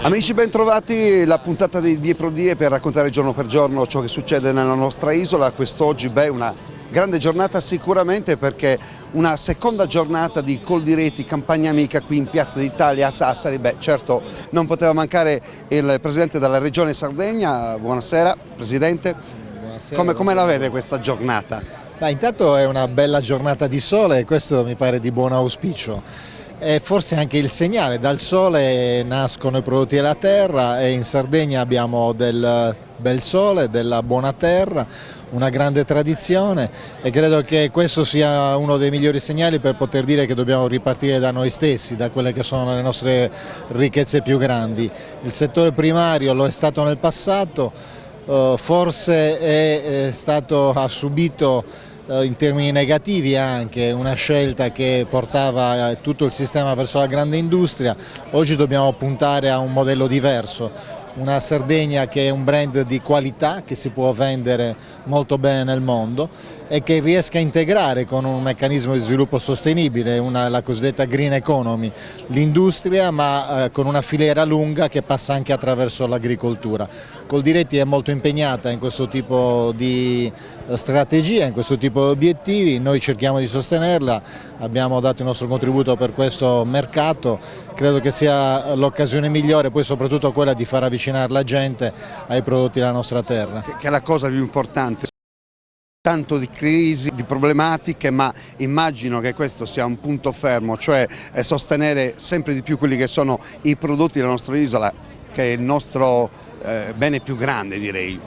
Amici, ben trovati, la puntata di Die Pro Die per raccontare giorno per giorno ciò che succede nella nostra isola. Quest'oggi, una grande giornata sicuramente, perché una seconda giornata di Coldiretti Campagna Amica qui in Piazza d'Italia a Sassari. Certo, non poteva mancare il Presidente della Regione Sardegna. Buonasera Presidente. Buonasera. Come la vede questa giornata? Intanto è una bella giornata di sole e questo mi pare di buon auspicio. E forse anche il segnale: dal sole nascono i prodotti della terra e in Sardegna abbiamo del bel sole, della buona terra, una grande tradizione, e credo che questo sia uno dei migliori segnali per poter dire che dobbiamo ripartire da noi stessi, da quelle che sono le nostre ricchezze più grandi. Il settore primario lo è stato nel passato, forse ha subito in termini negativi anche una scelta che portava tutto il sistema verso la grande industria. Oggi dobbiamo puntare a un modello diverso, una Sardegna che è un brand di qualità che si può vendere molto bene nel mondo e che riesca a integrare con un meccanismo di sviluppo sostenibile, la cosiddetta green economy, l'industria, ma con una filiera lunga che passa anche attraverso l'agricoltura. Coldiretti è molto impegnata in questo tipo di strategia, in questo tipo di obiettivi. Noi cerchiamo di sostenerla, abbiamo dato il nostro contributo per questo mercato. Credo che sia l'occasione migliore, poi soprattutto quella di far avvicinare la gente ai prodotti della nostra terra. Che è la cosa più importante. Tanto di crisi, di problematiche, ma immagino che questo sia un punto fermo, cioè sostenere sempre di più quelli che sono i prodotti della nostra isola, che è il nostro bene più grande, direi.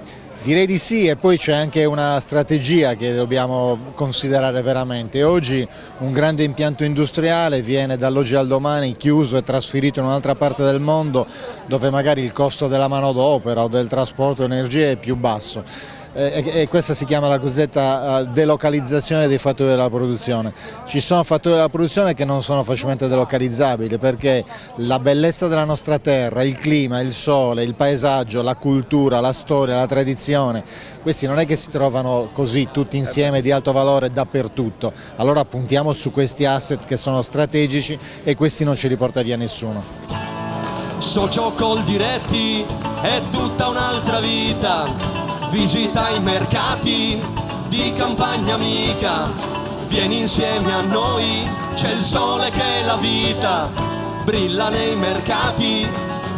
Direi di sì, e poi c'è anche una strategia che dobbiamo considerare veramente. Oggi un grande impianto industriale viene dall'oggi al domani chiuso e trasferito in un'altra parte del mondo, dove magari il costo della manodopera o del trasporto e energia è più basso. E questa si chiama la cosiddetta delocalizzazione dei fattori della produzione. Ci sono fattori della produzione che non sono facilmente delocalizzabili, perché la bellezza della nostra terra, il clima, il sole, il paesaggio, la cultura, la storia, la tradizione, questi non è che si trovano così tutti insieme di alto valore dappertutto. Allora puntiamo su questi asset che sono strategici e questi non ce li porta via nessuno. Socio Coldiretti è tutta un'altra vita. Visita i mercati di Campagna Amica, vieni insieme a noi, c'è il sole che è la vita, brilla nei mercati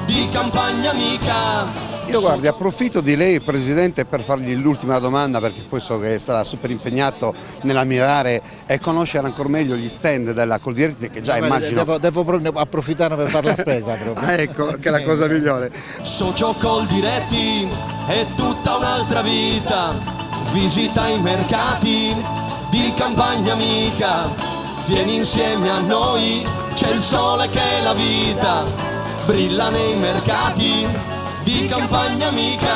di Campagna Amica. Io guardi, approfitto di lei Presidente per fargli l'ultima domanda, perché poi so che sarà super impegnato nell'ammirare e conoscere ancora meglio gli stand della Coldiretti, che già immagino... Devo approfittare per fare la spesa proprio. Ecco, che è la cosa migliore. Socio Coldiretti è tutta un'altra vita, visita i mercati di Campagna Amica, vieni insieme a noi, c'è il sole che è la vita, brilla nei mercati di Campagna Amica.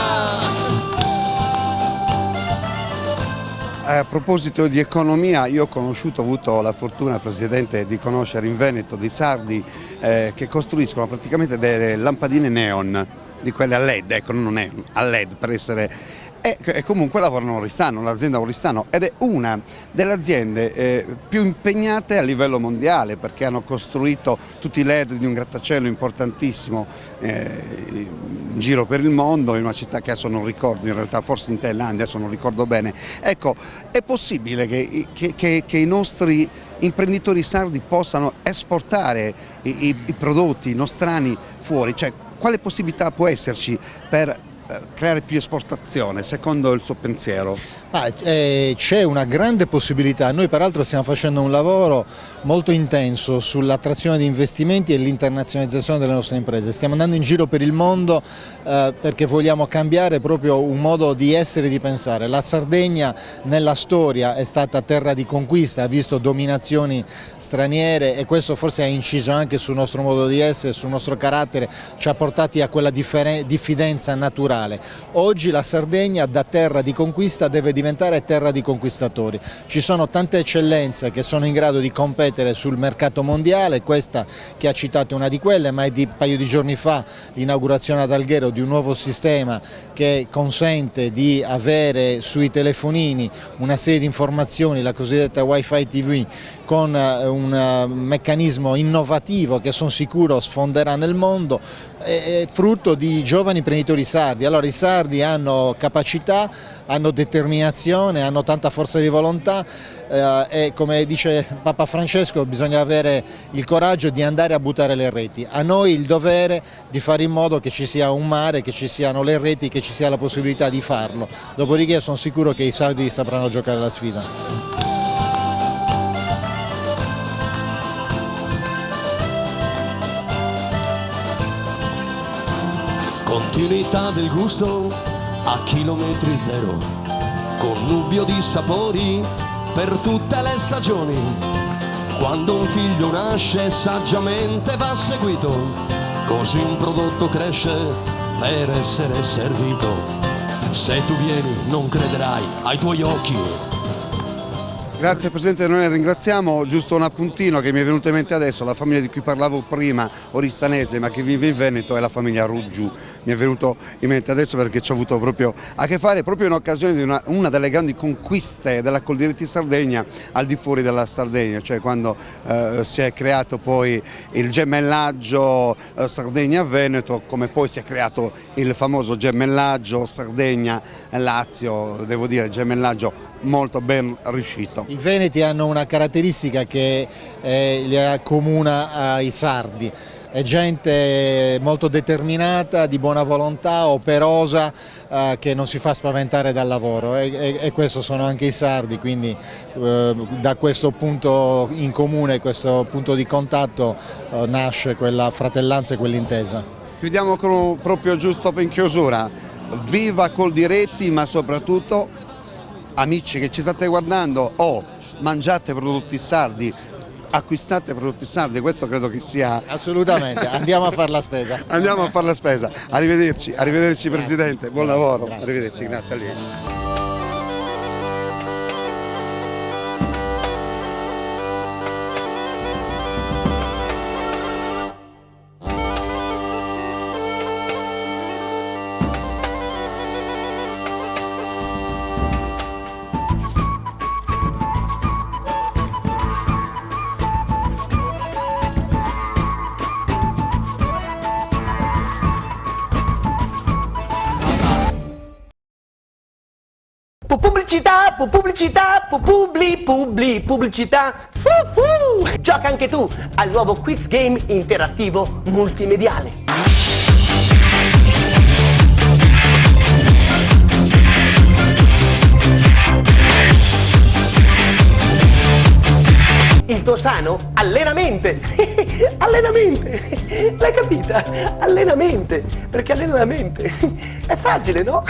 A proposito di economia, io ho avuto la fortuna, Presidente, di conoscere in Veneto dei sardi che costruiscono praticamente delle lampadine neon, di quelle a LED, ecco, non neon, a LED per essere... E comunque lavorano a Oristano, l'azienda Oristano, ed è una delle aziende più impegnate a livello mondiale, perché hanno costruito tutti i LED di un grattacielo importantissimo in giro per il mondo, in una città che adesso non ricordo, in realtà forse in Thailandia, adesso non ricordo bene. Ecco, è possibile che i nostri imprenditori sardi possano esportare i prodotti nostrani fuori? Cioè, quale possibilità può esserci per creare più esportazione, secondo il suo pensiero? C'è una grande possibilità. Noi peraltro stiamo facendo un lavoro molto intenso sull'attrazione di investimenti e l'internazionalizzazione delle nostre imprese. Stiamo andando in giro per il mondo perché vogliamo cambiare proprio un modo di essere e di pensare. La Sardegna nella storia è stata terra di conquista, ha visto dominazioni straniere, e questo forse ha inciso anche sul nostro modo di essere, sul nostro carattere, ci ha portati a quella diffidenza naturale. Oggi la Sardegna da terra di conquista deve diventare terra di conquistatori. Ci sono tante eccellenze che sono in grado di competere sul mercato mondiale, questa che ha citato è una di quelle, ma è di un paio di giorni fa l'inaugurazione ad Alghero di un nuovo sistema che consente di avere sui telefonini una serie di informazioni, la cosiddetta Wi-Fi TV, con un meccanismo innovativo che sono sicuro sfonderà nel mondo, è frutto di giovani imprenditori sardi. Allora i sardi hanno capacità, hanno determinazione, hanno tanta forza di volontà e come dice Papa Francesco bisogna avere il coraggio di andare a buttare le reti. A noi il dovere di fare in modo che ci sia un mare, che ci siano le reti, che ci sia la possibilità di farlo. Dopodiché sono sicuro che i sardi sapranno giocare la sfida. Continuità del gusto a chilometri zero, connubio di sapori per tutte le stagioni. Quando un figlio nasce saggiamente va seguito, così un prodotto cresce per essere servito. Se tu vieni non crederai ai tuoi occhi. Grazie Presidente, noi la ringraziamo. Giusto un appuntino che mi è venuto in mente adesso: la famiglia di cui parlavo prima, oristanese ma che vive in Veneto, è la famiglia Ruggiu. Mi è venuto in mente adesso perché ci ho avuto proprio a che fare proprio in occasione di una delle grandi conquiste della Coldiretti Sardegna al di fuori della Sardegna, cioè quando si è creato poi il gemellaggio Sardegna-Veneto, come poi si è creato il famoso gemellaggio Sardegna-Lazio, devo dire gemellaggio molto ben riuscito. I veneti hanno una caratteristica che li accomuna ai sardi: è gente molto determinata, di buona volontà, operosa, che non si fa spaventare dal lavoro e questo sono anche i sardi, quindi da questo punto in comune, questo punto di contatto nasce quella fratellanza e quell'intesa. Chiudiamo proprio giusto in chiusura: viva Coldiretti, ma soprattutto amici che ci state guardando, mangiate prodotti sardi, acquistate prodotti sardi, questo credo che sia... Assolutamente, andiamo a fare la spesa. Andiamo a fare la spesa, arrivederci, arrivederci Grazie. Presidente, buon lavoro, Grazie. arrivederci, grazie a lei. Pubblicità. Gioca anche tu al nuovo quiz game interattivo multimediale. Il tuo sano? Allenamente! Allenamente! L'hai capita? Allenamente! Perché allena la mente! È facile, no?